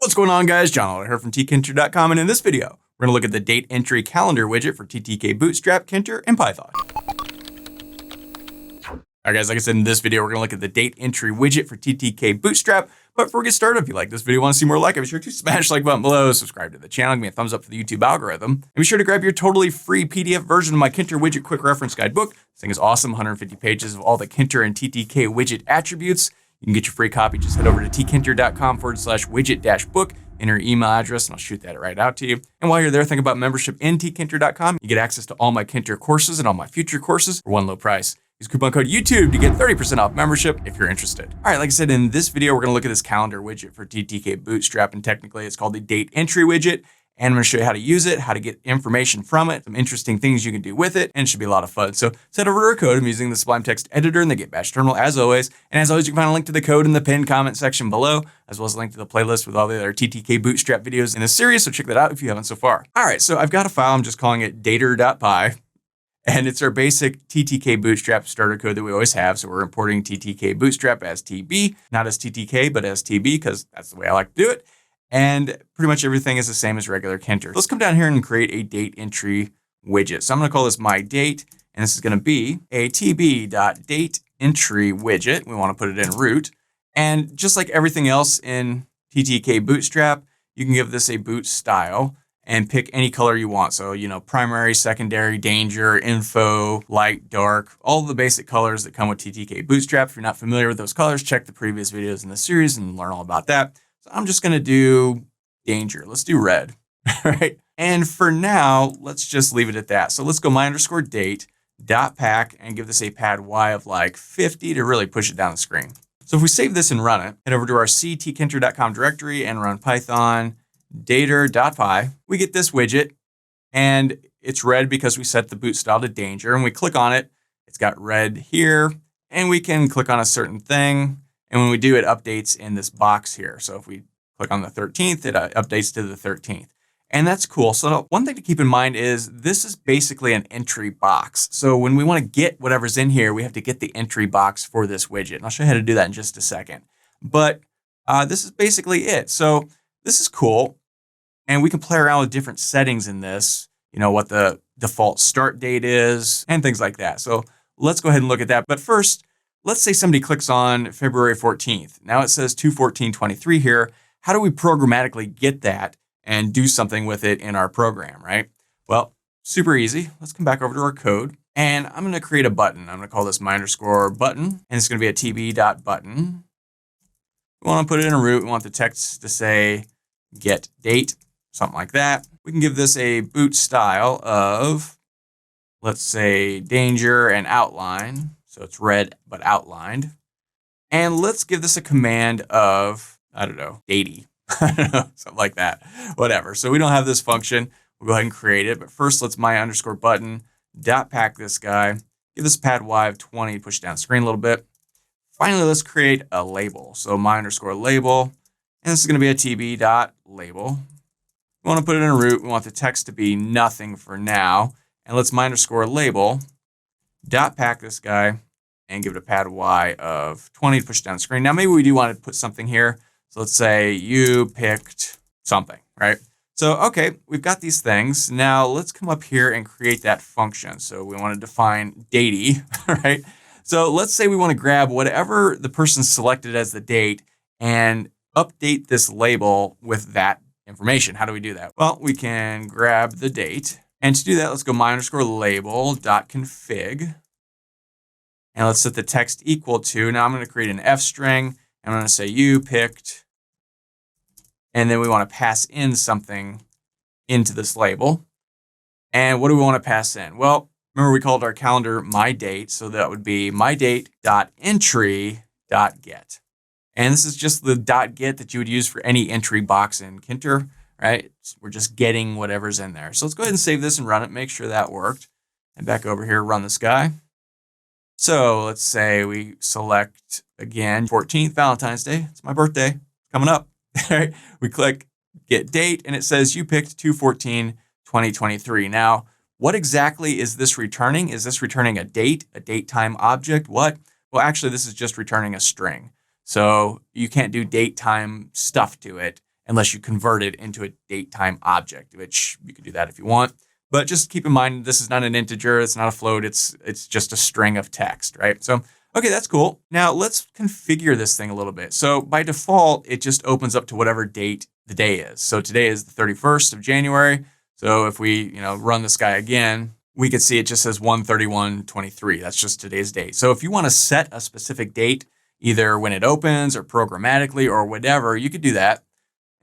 What's going on, guys? John Oliver here from Tkinter.com, and in this video, we're going to look at the DateEntry Calendar widget for TTKBootstrap, Tkinter, and Python. All right, guys, like I said, in this video, we're going to look at the DateEntry widget for TTKBootstrap. But before we get started, if you like this video, want to see more like it, be sure to smash the like button below, subscribe to the channel, give me a thumbs up for the YouTube algorithm, and be sure to grab your totally free PDF version of my Tkinter widget quick reference guide book. This thing is awesome, 150 pages of all the Tkinter and TTK widget attributes. You can get your free copy. Just head over to tkinter.com/widget-book, enter your email address, and I'll shoot that right out to you. And while you're there, think about membership in tkinter.com. You get access to all my Tkinter courses and all my future courses for one low price. Use coupon code YouTube to get 30% off membership if you're interested. All right, like I said, in this video, we're gonna look at this calendar widget for TTKBootstrap, and technically it's called the DateEntry widget. And I'm gonna show you how to use it, how to get information from it, some interesting things you can do with it, and it should be a lot of fun. So head over to our code. I'm using the Sublime Text Editor and the Git Bash terminal as always. And as always, you can find a link to the code in the pinned comment section below, as well as a link to the playlist with all the other TTK Bootstrap videos in this series. So check that out if you haven't so far. All right, so I've got a file. I'm just calling it dater.py. And it's our basic TTK Bootstrap starter code that we always have. So we're importing TTK Bootstrap as TB, not as TTK, but as TB, because that's the way I like to do it. And pretty much everything is the same as regular Tkinter. Let's come down here and create a date entry widget. So I'm gonna call this my date, and this is gonna be a tb.dateEntry widget. We wanna put it in root. And just like everything else in TTK Bootstrap, you can give this a boot style and pick any color you want. So, primary, secondary, danger, info, light, dark, all the basic colors that come with TTK Bootstrap. If you're not familiar with those colors, check the previous videos in the series and learn all about that. So I'm just gonna do danger. Let's do red, right? And for now, let's just leave it at that. So let's go my_date.pack and give this a pad Y of like 50 to really push it down the screen. So if we save this and run it, head over to our tkinter.com directory and run Python dater.py, we get this widget, and it's red because we set the boot style to danger, and we click on it, it's got red here, and we can click on a certain thing, and when we do, it updates in this box here. So if we click on the 13th, it updates to the 13th, and that's cool. So one thing to keep in mind is this is basically an entry box. So when we want to get whatever's in here, we have to get the entry box for this widget, and I'll show you how to do that in just a second. But this is basically it. So this is cool. And we can play around with different settings in this, what the default start date is and things like that. So let's go ahead and look at that. But first, let's say somebody clicks on February 14th. Now it says 2/14/23 here. How do we programmatically get that and do something with it in our program, right? Well, super easy. Let's come back over to our code, and I'm going to create a button. I'm going to call this my_button, and it's going to be a tb.button. We want to put it in a root. We want the text to say get date. Something like that. We can give this a boot style of, let's say, danger and outline. So it's red, but outlined. And let's give this a command of, I don't know, datey. I don't know, something like that. Whatever. So we don't have this function. We'll go ahead and create it. But first, let's my_button.pack this guy. Give this pad Y of 20, push it down the screen a little bit. Finally, let's create a label. So my_label. And this is going to be a tb.label. We want to put it in a root. We want the text to be nothing for now. And let's my_label.pack this guy and give it a pad Y of 20 to push it down the screen. Now, maybe we do want to put something here. So let's say you picked something, right? So, okay, we've got these things. Now let's come up here and create that function. So we want to define datey, right? So let's say we want to grab whatever the person selected as the date and update this label with that information. How do we do that? Well, we can grab the date, and to do that, let's go my_label.config, and let's set the text equal to. Now I'm going to create an F string. I'm going to say you picked, and then we want to pass in something into this label. And what do we want to pass in? Well, remember we called our calendar my date, so that would be mydate.entry.get. And this is just the .get that you would use for any entry box in Tkinter, right? We're just getting whatever's in there. So let's go ahead and save this and run it, make sure that worked. And back over here, run this guy. So let's say we select, again, 14th, Valentine's Day. It's my birthday, coming up. Right? We click get date, and it says you picked 2/14/2023. Now, what exactly is this returning? Is this returning a date time object? What? Well, actually, this is just returning a string. So you can't do date time stuff to it unless you convert it into a date time object, which you can do that if you want. But just keep in mind, this is not an integer. It's not a float. It's just a string of text, right? So, okay, that's cool. Now let's configure this thing a little bit. So by default, it just opens up to whatever date the day is. So today is the 31st of January. So if we, run this guy again, we could see it just says 1/31/23. That's just today's date. So if you want to set a specific date, either when it opens or programmatically or whatever, you could do that.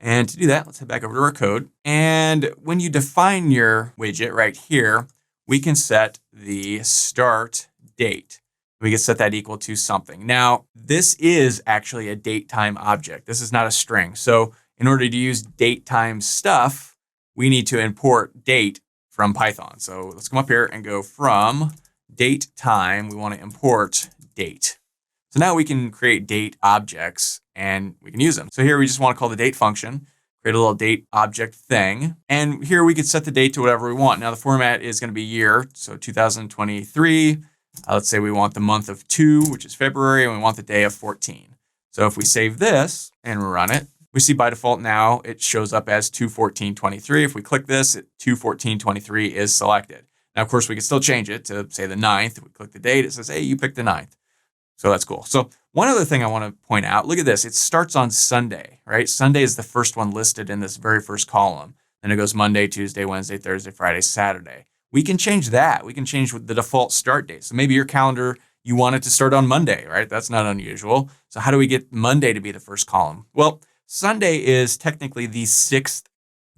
And to do that, let's head back over to our code. And when you define your widget right here, we can set the start date. We can set that equal to something. Now, this is actually a date time object. This is not a string. So in order to use date time stuff, we need to import date from Python. So let's come up here and go from date time. We want to import date. So now we can create date objects and we can use them. So here we just want to call the date function, create a little date object thing. And here we could set the date to whatever we want. Now the format is going to be year. So 2023. Let's say we want the month of 2, which is February, and we want the day of 14. So if we save this and run it, we see by default now it shows up as 2/14/23. If we click this, 2/14/23 is selected. Now, of course, we can still change it to say the 9th. If we click the date, it says, hey, you picked the 9th. So that's cool. So one other thing I want to point out, look at this. It starts on Sunday, right? Sunday is the first one listed in this very first column. Then it goes Monday, Tuesday, Wednesday, Thursday, Friday, Saturday. We can change that. We can change the default start date. So maybe your calendar, you want it to start on Monday, right? That's not unusual. So how do we get Monday to be the first column? Well, Sunday is technically the 6th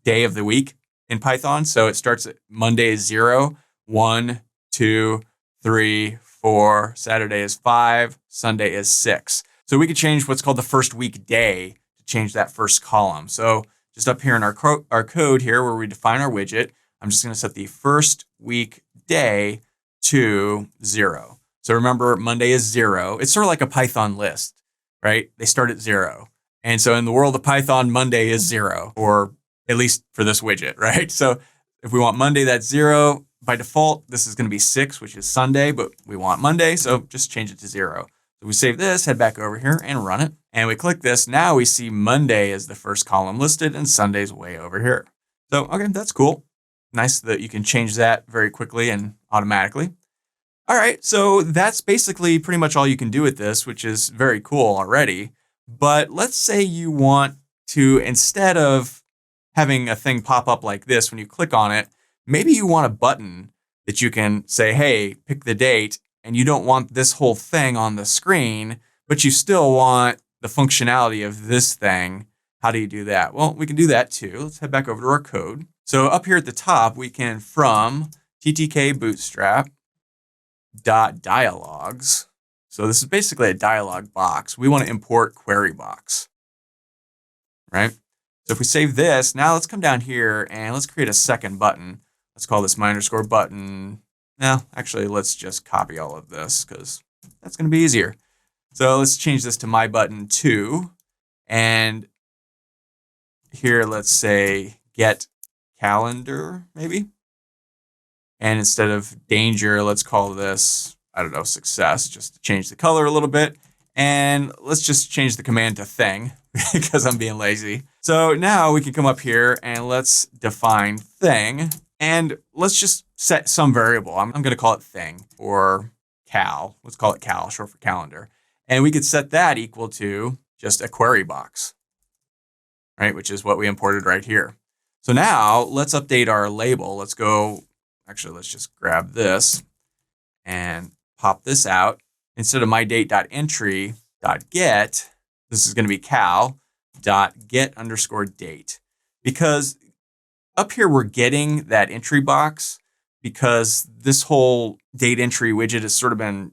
day of the week in Python. So it starts at Monday is 0, 1, 2, 3, 4. Saturday is 5. Sunday is 6. So we could change what's called the first week day to change that first column. So just up here in our code here where we define our widget, I'm just going to set the first week day to 0. So remember, Monday is 0. It's sort of like a Python list, right? They start at 0. And so in the world of Python, Monday is 0, or at least for this widget, right? So if we want Monday, that's 0. By default, this is going to be 6, which is Sunday, but we want Monday, so just change it to 0. So we save this, head back over here and run it. And we click this. Now we see Monday is the first column listed and Sunday's way over here. So, okay, that's cool. Nice that you can change that very quickly and automatically. All right, so that's basically pretty much all you can do with this, which is very cool already. But let's say you want to, instead of having a thing pop up like this when you click on it, maybe you want a button that you can say, hey, pick the date, and you don't want this whole thing on the screen, but you still want the functionality of this thing. How do you do that? Well, we can do that too. Let's head back over to our code. So up here at the top, we can, from TTKBootstrap.dialogs. So this is basically a dialog box. We want to import QueryBox, right? So if we save this, now let's come down here and let's create a second button. Let's call this my_button. No, actually, let's just copy all of this because that's going to be easier. So let's change this to my_button2. And here, let's say get calendar, maybe. And instead of danger, let's call this, I don't know, success, just to change the color a little bit. And let's just change the command to thing because I'm being lazy. So now we can come up here and let's define thing. And let's just set some variable. I'm going to call it thing or cal. Let's call it cal, short for calendar. And we could set that equal to just a query box, right? Which is what we imported right here. So now let's update our label. Let's go, actually, let's just grab this and pop this out. Instead of mydate.entry.get, this is going to be cal.get_date. Because up here, we're getting that entry box because this whole date entry widget has sort of been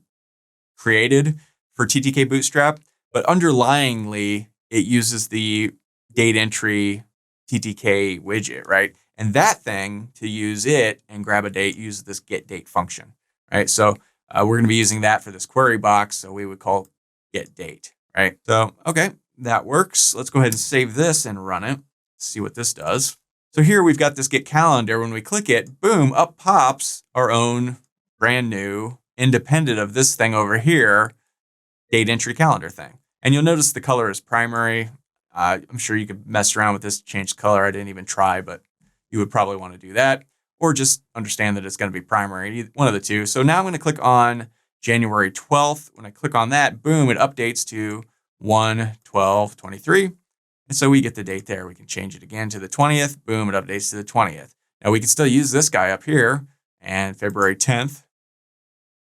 created for TTK Bootstrap, but underlyingly, it uses the date entry TTK widget, right? And that thing, to use it and grab a date, uses this get date function, right? So we're going to be using that for this query box. So we would call get date, right? So, okay, that works. Let's go ahead and save this and run it. See what this does. So here we've got this get calendar. When we click it, boom, up pops our own brand new, independent of this thing over here, date entry calendar thing. And you'll notice the color is primary. I'm sure you could mess around with this, change color. I didn't even try, but you would probably want to do that, or just understand that it's going to be primary, one of the two. So now I'm going to click on January 12th. When I click on that, boom, it updates to 1/12/23. And so we get the date there. We can change it again to the 20th. Boom, it updates to the 20th. Now we can still use this guy up here, and February 10th.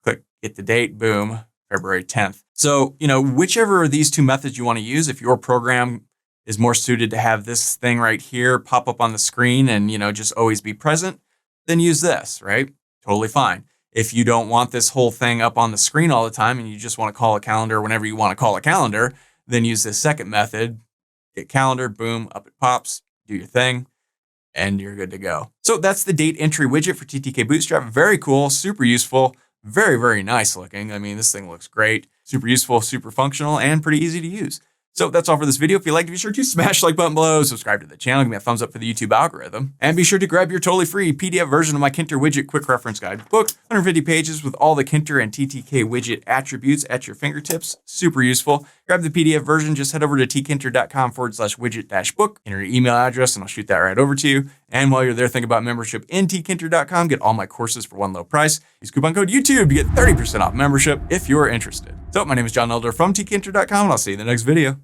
Click get the date, boom, February 10th. So, whichever of these two methods you want to use, if your program is more suited to have this thing right here pop up on the screen and, just always be present, then use this, right? Totally fine. If you don't want this whole thing up on the screen all the time and you just want to call a calendar whenever you want to call a calendar, then use this second method. Get calendar, boom, up it pops, do your thing, and you're good to go. So that's the date entry widget for TTK Bootstrap. Very cool, super useful, very, very nice looking. I mean, this thing looks great, super useful, super functional, and pretty easy to use. So that's all for this video. If you liked it, be sure to smash the like button below, subscribe to the channel, give me a thumbs up for the YouTube algorithm, and be sure to grab your totally free PDF version of my Tkinter Widget Quick Reference Guide book, 150 pages with all the Tkinter and TTK widget attributes at your fingertips. Super useful. Grab the PDF version, just head over to tkinter.com/widget-book, enter your email address, and I'll shoot that right over to you. And while you're there, think about membership in tkinter.com. Get all my courses for one low price. Use coupon code YouTube to get 30% off membership if you're interested. So my name is John Elder from tkinter.com, and I'll see you in the next video.